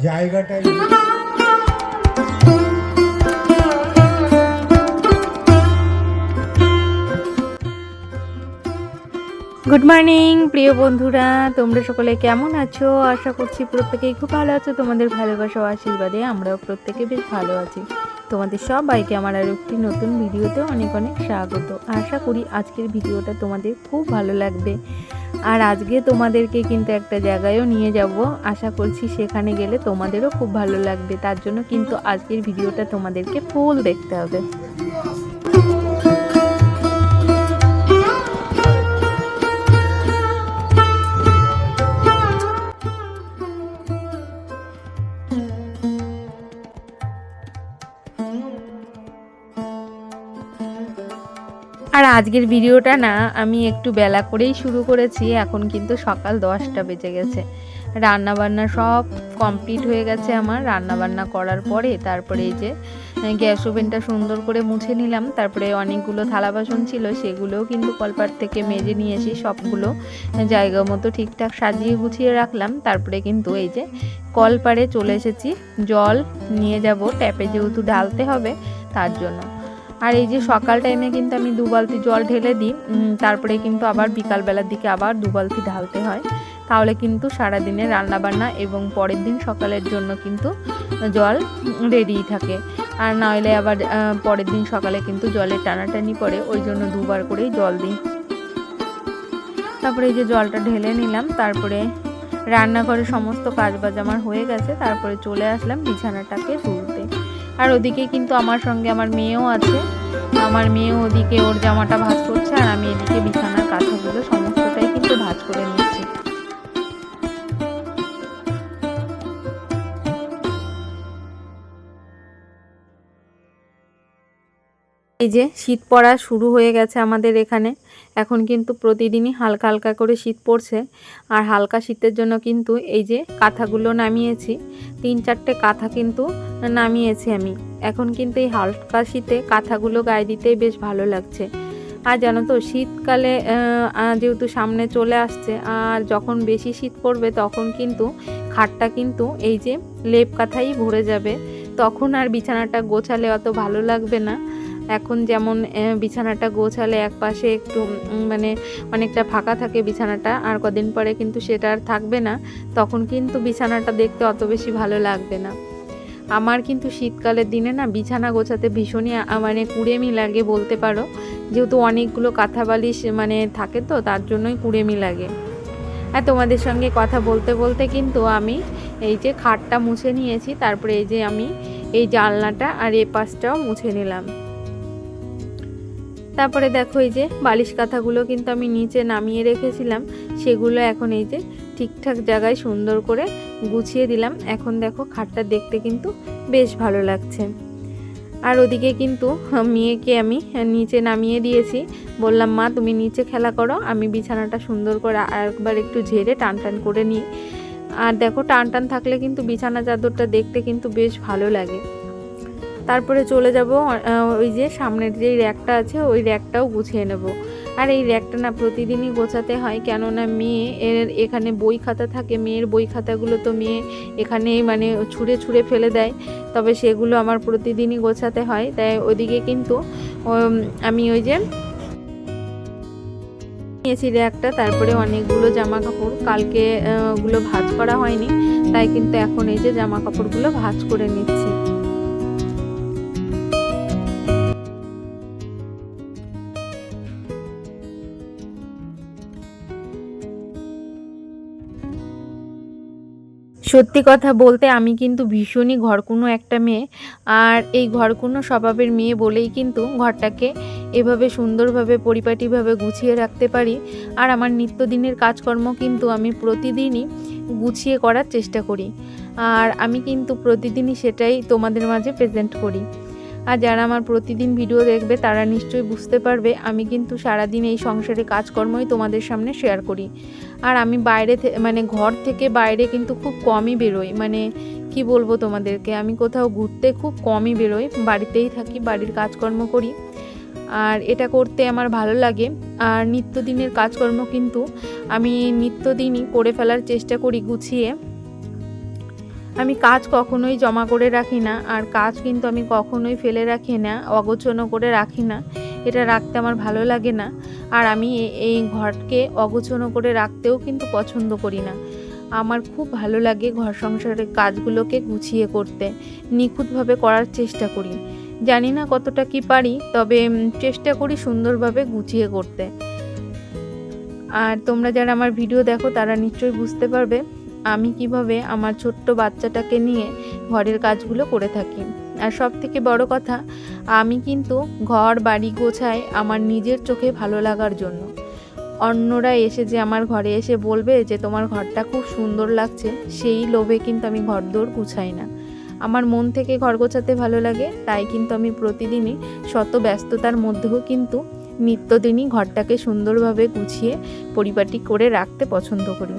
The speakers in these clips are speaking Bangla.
জায়গাটায় গুড মর্নিং প্রিয় বন্ধুরা, তোমরা সকলে কেমন আছো? আশা করছি প্রত্যেকেই খুব ভালো আছো। তোমাদের ভালোবাসা ও আশীর্বাদে আমরাও প্রত্যেকে বেশ ভালো আছি। তোমাদের সবাইকে আমার আর একটি নতুন ভিডিওতে অনেক অনেক স্বাগত। আশা করি আজকের ভিডিওটা তোমাদের খুব ভালো লাগবে। আর আজকে তোমাদেরকে কিন্তু একটা জায়গায়ও নিয়ে যাব, আশা করছি সেখানে গেলে তোমাদেরও খুব ভালো লাগবে। তার জন্য কিন্তু আজকের ভিডিওটা তোমাদেরকে ফুল দেখতে হবে। আর আজকের ভিডিওটা না আমি একটু বেলা করেই শুরু করেছি। এখন কিন্তু সকাল 10টা বেজে গেছে। রান্নাবান্না সব কমপ্লিট হয়ে গেছে আমার। রান্নাবান্না করার পরে তারপরে এই যে গ্যাস ওভেনটা সুন্দর করে মুছে নিলাম। তারপরে অনেকগুলো থালা বাসন ছিল, সেগুলোও কিন্তু কলপাট থেকে মেজে নিয়ে এসে সবগুলো জায়গা মতো ঠিকঠাক সাজিয়ে গুছিয়ে রাখলাম। তারপরে কিন্তু এই যে কলপাড়ে চলে এসেছি, জল নিয়ে যাব, ট্যাপে যেহেতু ঢালতে হবে তার জন্য। আর এই যে সকাল টাইমে কিন্তু আমি 2 বালতি জল ঢেলে দিই, তারপরে কিন্তু আবার বিকালবেলার দিকে আবার 2 বালতি ঢালতে হয়। তাহলে কিন্তু সারাদিনের রান্নাবান্না এবং পরের দিন সকালের জন্য কিন্তু জল রেডিই থাকে। আর নইলে আবার পরের দিন সকালে কিন্তু জলের টানাটানি পড়ে, ওই জন্য 2 বার করেই জল দিই। তারপরে এই যে জলটা ঢেলে নিলাম। তারপরে রান্নাঘরে সমস্ত কাজবাজ আমার হয়ে গেছে। তারপরে চলে আসলাম বিছানাটাকে তুলতে। আর ওদিকে কিন্তু আমার সঙ্গে আমার মেয়েও আছে। আমার মেয়েও ওদিকে ওর জামাটা ভাঁজ করছে, আর আমি এদিকে বিছানার কাঁথাগুলো সমস্তটাই কিন্তু ভাঁজ করে নিচ্ছি। এই যে শীত পড়া শুরু হয়ে গেছে আমাদের এখানে। এখন কিন্তু প্রতিদিনই হালকা হালকা করে শীত পড়ছে। আর হালকা শীতের জন্য কিন্তু এই যে কাঁথাগুলো নামিয়েছি, 3-4টে কাঁথা কিন্তু নামিয়েছি আমি। এখন কিন্তু এই হালকা শীতে কাঁথাগুলো গায়ে দিতেই বেশ ভালো লাগছে। আর জানো তো, শীতকালে যেহেতু সামনে চলে আসছে, আর যখন বেশি শীত পড়বে তখন কিন্তু খাটটা কিন্তু এই যে লেপ কাঁথাই ভরে যাবে। তখন আর বিছানাটা গোছালে অত ভালো লাগবে না। এখন যেমন বিছানাটা গোছালে একপাশে একটু মানে অনেকটা ফাঁকা থাকে বিছানাটা, আর কদিন পরে কিন্তু সেটা আর থাকবে না। তখন কিন্তু বিছানাটা দেখতে অত বেশি ভালো লাগবে না। আমার কিন্তু শীতকালের দিনে না বিছানা গোছাতে ভীষণই মানে কুড়েমি লাগে বলতে পারো। যেহেতু অনেকগুলো কাঁথা বালিশ মানে থাকে, তো তার জন্যই কুড়েমি লাগে। আর তোমাদের সঙ্গে কথা বলতে বলতে কিন্তু আমি এই যে খাটটা মুছে নিয়েছি। তারপরে এই যে আমি এই জানলাটা আর এ পাশটাও মুছে নিলাম। তারপরে দেখো এই যে বালিশ কাঁথাগুলো কিন্তু আমি নিচে নামিয়ে রেখেছিলাম, সেগুলো এখন এই যে ঠিকঠাক জায়গায় সুন্দর করে গুছিয়ে দিলাম। এখন দেখো খাটটা দেখতে কিন্তু বেশ ভালো লাগছে। আর ওদিকে কিন্তু মেয়েকে আমি নিচে নামিয়ে দিয়েছি। বললাম, মা তুমি নিচে খেলা করো, আমি বিছানাটা সুন্দর করে আরেকবার একটু ঝেড়ে টান টান করে নিই। আর দেখো টান টান থাকলে কিন্তু বিছানা চাদরটা দেখতে কিন্তু বেশ ভালো লাগে। তারপরে চলে যাব ওই যে সামনের যেই র্যাকটা আছে ওই র্যাকটাও গুছিয়ে নেব। আর এই র্যাকটা না প্রতিদিনই গোছাতে হয়, কেননা মেয়ে এর এখানে বই খাতা থাকে। মেয়ের বই খাতাগুলো তো মেয়ে এখানে মানে ছুঁড়ে ছুঁড়ে ফেলে দেয়, তবে সেগুলো আমার প্রতিদিনই গোছাতে হয়। তাই ওদিকে কিন্তু আমি ওই যে নিয়েছি র্যাকটা। তারপরে অনেকগুলো জামা কাপড় কালকে ওগুলো ভাঁজ করা হয়নি, তাই কিন্তু এখন এই যে জামা কাপড়গুলো ভাঁজ করে নিচ্ছি। সত্যি কথা বলতে আমি কিন্তু ভীষণই ঘরকুনো একটা মেয়ে। আর এই ঘরকুনো স্বভাবের মেয়ে বলেই কিন্তু ঘরটাকে এভাবে সুন্দরভাবে পরিপাটিভাবে গুছিয়ে রাখতে পারি। আর আমার নিত্যদিনের কাজকর্ম কিন্তু আমি প্রতিদিনই গুছিয়ে করার চেষ্টা করি। আর আমি কিন্তু প্রতিদিনই সেটাই তোমাদের মাঝে প্রেজেন্ট করি। আর যারা আমার প্রতিদিন ভিডিও দেখবে তারা নিশ্চয়ই বুঝতে পারবে আমি কিন্তু সারাদিন এই সংসারে কাজকর্মই তোমাদের সামনে শেয়ার করি। আর আমি বাইরে মানে ঘর থেকে বাইরে কিন্তু খুব কমই বেরোই। মানে কি বলবো তোমাদেরকে, আমি কোথাও ঘুরতে খুব কমই বেরোই, বাড়িতেই থাকি, বাড়ির কাজকর্ম করি। আর এটা করতে আমার ভালো লাগে। আর নিত্যদিনের কাজকর্ম কিন্তু আমি নিত্যদিনই করে ফেলার চেষ্টা করি গুছিয়ে। আমি কাজ কখনোই জমা করে রাখি না, আর কাজ কিন্তু আমি কখনোই ফেলে রাখি না, অগোছালো করে রাখি না। এটা রাখতে আমার ভালো লাগে না। আর আমি এই ঘরকে অগোছালো করে রাখতেও কিন্তু পছন্দ করি না। আমার খুব ভালো লাগে ঘর সংসারের কাজগুলোকে গুছিয়ে করতে, নিখুঁতভাবে করার চেষ্টা করি। জানি না কতটা কি পারি, তবে চেষ্টা করি সুন্দরভাবে গুছিয়ে করতে। আর তোমরা যারা আমার ভিডিও দেখো তারা নিশ্চয়ই বুঝতে পারবে আমি কিভাবে আমার ছোট্ট বাচ্চাটাকে নিয়ে ঘরের কাজগুলো করে থাকি। আর সব থেকে বড় কথা, আমি কিন্তু ঘর বাড়ি গোছাই আমার নিজের চোখে ভালো লাগার জন্য। অন্যরা এসে যে আমার ঘরে এসে বলবে যে তোমার ঘরটা খুব সুন্দর লাগছে, সেই লোভে কিন্তু আমি ঘরদোর গুছাই না। আমার মন থেকে ঘর গোছাতে ভালো লাগে, তাই কিন্তু আমি প্রতিদিনই শত ব্যস্ততার মধ্যেও কিন্তু নিত্যদিনই ঘরটাকে সুন্দরভাবে গুছিয়ে পরিপাটি করে রাখতে পছন্দ করি।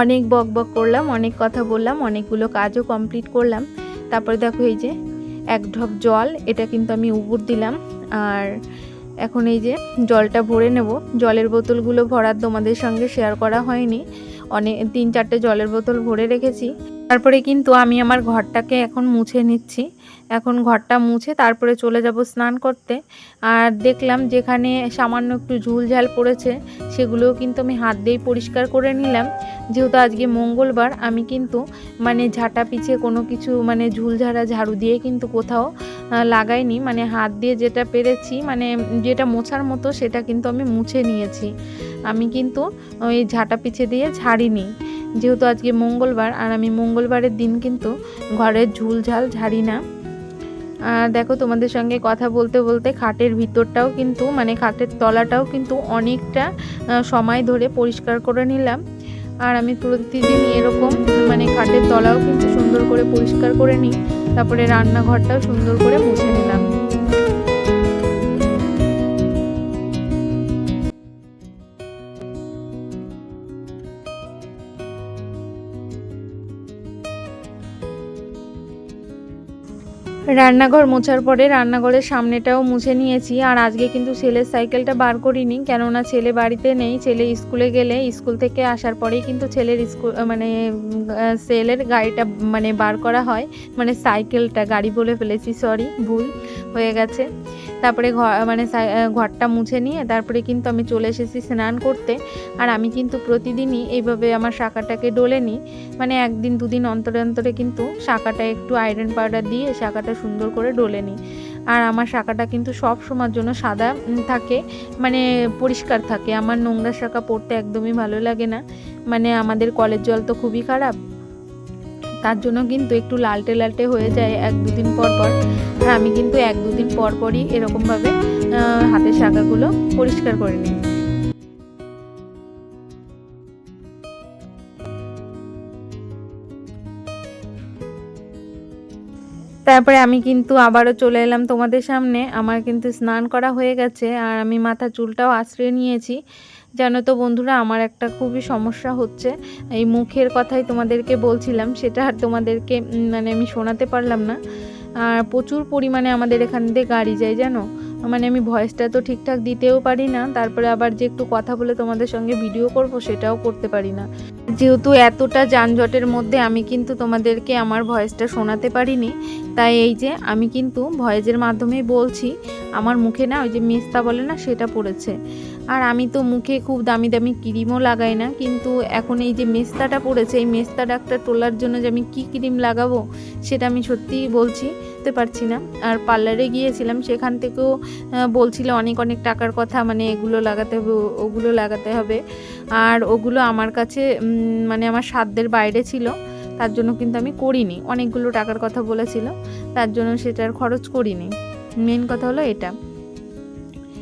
অনেক বক বক করলাম, অনেক কথা বললাম, অনেকগুলো কাজও কমপ্লিট করলাম। তারপরে দেখো এই যে এক ঢপ জল, এটা কিন্তু আমি উপর দিলাম। আর এখন এই যে জলটা ভরে নেব। জলের বোতলগুলো ভরার তোমাদের সঙ্গে শেয়ার করা হয়নি, অনেক 3-4টে জলের বোতল ভরে রেখেছি। তারপরে কিন্তু আমি আমার ঘরটাকে এখন মুছে নিচ্ছি। এখন ঘরটা মুছে তারপরে চলে যাব স্নান করতে। আর দেখলাম যেখানে সামান্য একটু ঝুলঝাল পড়েছে সেগুলোও কিন্তু আমি হাত দিয়েই পরিষ্কার করে নিলাম। যেহেতু আজকে মঙ্গলবার, আমি কিন্তু মানে ঝাঁটা পিছে কোনো কিছু মানে ঝুলঝাড়া ঝাড়ু দিয়ে কিন্তু কোথাও লাগাইনি, মানে হাত দিয়ে যেটা পেরেছি মানে যেটা মোছার মতো সেটা কিন্তু আমি মুছে নিয়েছি। আমি কিন্তু ওই ঝাঁটা পিছে দিয়ে ঝাড়িনি, যেহেতু আজকে মঙ্গলবার। আর আমি মঙ্গলবারের দিন কিন্তু ঘরের ঝুলঝাল ঝাড়ি না। দেখো তোমাদের সঙ্গে কথা বলতে বলতে খাটের ভিতরটাও কিন্তু মানে খাটের তলাটাও কিন্তু অনেকটা সময় ধরে পরিষ্কার করে নিলাম। আর আমি প্রতিদিন এরকম মানে খাটের তলাও কিন্তু সুন্দর করে পরিষ্কার করে নিই। তারপরে রান্নাঘরটাও সুন্দর করে মুছে নিলাম। রান্নাঘর মোছার পরে রান্নাঘরের সামনেটাও মুছে নিয়েছি। আর আজকে কিন্তু ছেলের সাইকেলটা বার করিনি, কেননা ছেলে বাড়িতে নেই, ছেলে স্কুলে গেলে স্কুল থেকে আসার পরেই কিন্তু ছেলের ছেলের গাড়িটা মানে বার করা হয়, মানে সাইকেলটা, গাড়ি বলে ফেলেছি, সরি, ভুল হয়ে গেছে। তারপরে ঘরটা মুছে নিয়ে তারপরে কিন্তু আমি চলে এসেছি স্নান করতে। আর আমি কিন্তু প্রতিদিনই এইভাবে আমার শাঁখাটাকে ডলে নিই, মানে 1-2 দিন অন্তরে অন্তরে কিন্তু শাঁখাটা একটু আয়রন পাউডার দিয়ে শাঁখাটা সুন্দর করে ডলে নিই। আর আমার শাঁখাটা কিন্তু সব সময়ের জন্য সাদা থাকে, মানে পরিষ্কার থাকে। আমার নোংরা শাঁখা পরতে একদমই ভালো লাগে না, মানে আমাদের কলের জল তো খুবই খারাপ, তার জন্য কিন্তু একটু লালটে লালটে হয়ে যায় 1-2 দিন পর পর। আর আমি কিন্তু 1-2 দিন পর পরই এরকমভাবে হাতের শাঁখাগুলো পরিষ্কার করে নিই। তারপরে আমি কিন্তু আবারও চলে এলাম তোমাদের সামনে। আমার কিন্তু স্নান করা হয়ে গেছে, আর আমি মাথা চুলটাও আঁচড়ে নিয়েছি। জানো তো বন্ধুরা, আমার একটা খুবই সমস্যা হচ্ছে, এই মুখের কথাই তোমাদেরকে বলছিলাম, সেটা আর তোমাদেরকে মানে আমি শোনাতে পারলাম না। আর প্রচুর পরিমাণে আমাদের এখান দিয়ে গাড়ি যায় জানো, মানে আমি ভয়েসটা তো ঠিকঠাক দিতেও পারি না, তারপরে আবার যে একটু কথা বলে তোমাদের সঙ্গে ভিডিও করব সেটাও করতে পারি না। যেহেতু এতটা যানজটের মধ্যে আমি কিন্তু তোমাদেরকে আমার ভয়েসটা শোনাতে পারিনি, তাই এই যে আমি কিন্তু ভয়েসের মাধ্যমেই বলছি। আমার মুখে না ওই যে মেস্তা বলে না, সেটা পড়েছে। আর আমি তো মুখে খুব দামি দামি ক্রিমও লাগাই না, কিন্তু এখন এই যে মেস্তাটা পড়েছে, এই মেস্তা ডাকটা তোলার জন্য যে আমি কী ক্রিম লাগাবো সেটা আমি সত্যিই বলছি পারছি না। আর পার্লারে গিয়েছিলাম, সেখান থেকেও বলছিল অনেক অনেক টাকার কথা, মানে এগুলো লাগাতে হবে ওগুলো লাগাতে হবে। আর ওগুলো আমার কাছে মানে আমার সাধ্যের বাইরে ছিল, তার জন্য কিন্তু আমি করিনি। অনেকগুলো টাকার কথা বলেছিল, তার জন্য সেটার খরচ করিনি। মেন কথা হলো এটা।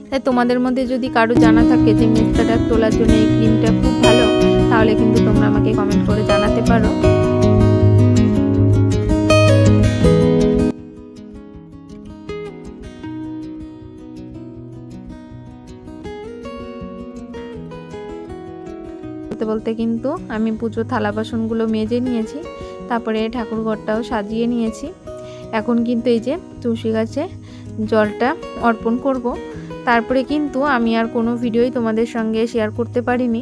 তাই তোমাদের মধ্যে যদি কারো জানা থাকে যে মেস্তাটা তোলার জন্য এই ক্রিমটা খুব ভালো, তাহলে কিন্তু তোমরা আমাকে কমেন্ট করে জানাতে পারো। বলতে বলতে কিন্তু আমি পুজো থালা বাসনগুলো মেজে নিয়েছি, তারপরে ঠাকুর ঘরটাও সাজিয়ে নিয়েছি। এখন কিন্তু এই যে তুলসী গাছে জলটা অর্পণ করব। তারপরে কিন্তু আমি আর কোনো ভিডিওই তোমাদের সঙ্গে শেয়ার করতে পারিনি।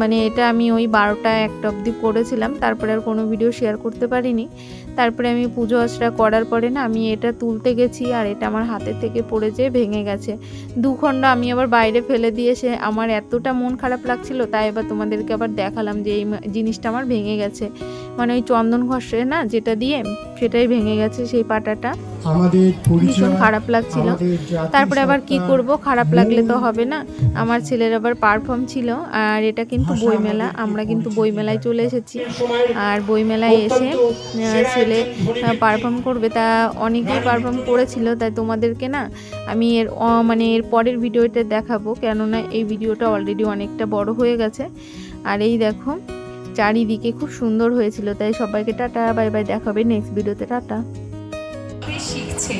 মানে এটা আমি ওই 12টা 1টা অবধি করেছিলাম, তারপরে আর কোনো ভিডিও শেয়ার করতে পারিনি। তারপরে আমি পুজো আচরা করার পরে না আমি এটা তুলতে গেছি, আর এটা আমার হাতের থেকে পড়ে যেয়ে ভেঙে গেছে। 2 খণ্ড আমি আবার বাইরে ফেলে দিয়ে এসে আমার এতটা মন খারাপ লাগছিল, তাই এবার তোমাদেরকে আবার দেখালাম যে এই জিনিসটা আমার ভেঙে গেছে। মানে ওই চন্দন ঘষে না যেটা দিয়ে, সেটাই ভেঙে গেছে সেই পাটাটা। ভীষণ খারাপ লাগছিল। তারপরে আবার কি করব, খারাপ লাগলে তো হবে না। আমার ছেলের আবার পারফর্ম ছিল, আর এটা কিন্তু বইমেলা, আমরা কিন্তু বইমেলায় চলে এসেছি। আর বইমেলায় এসে ছেলে পারফর্ম করবে, তা অনেকেই পারফর্ম করেছিল, তাই তোমাদেরকে না আমি মানে এর পরের ভিডিওটা দেখাবো, কেননা এই ভিডিওটা অলরেডি অনেকটা বড় হয়ে গেছে। আর এই দেখো চারিদিকে খুব সুন্দর হয়েছিল। তাই সবাইকে টাটা, বাই বাই, দেখাবে নেক্সট ভিডিওতে। টাটা। শিখছে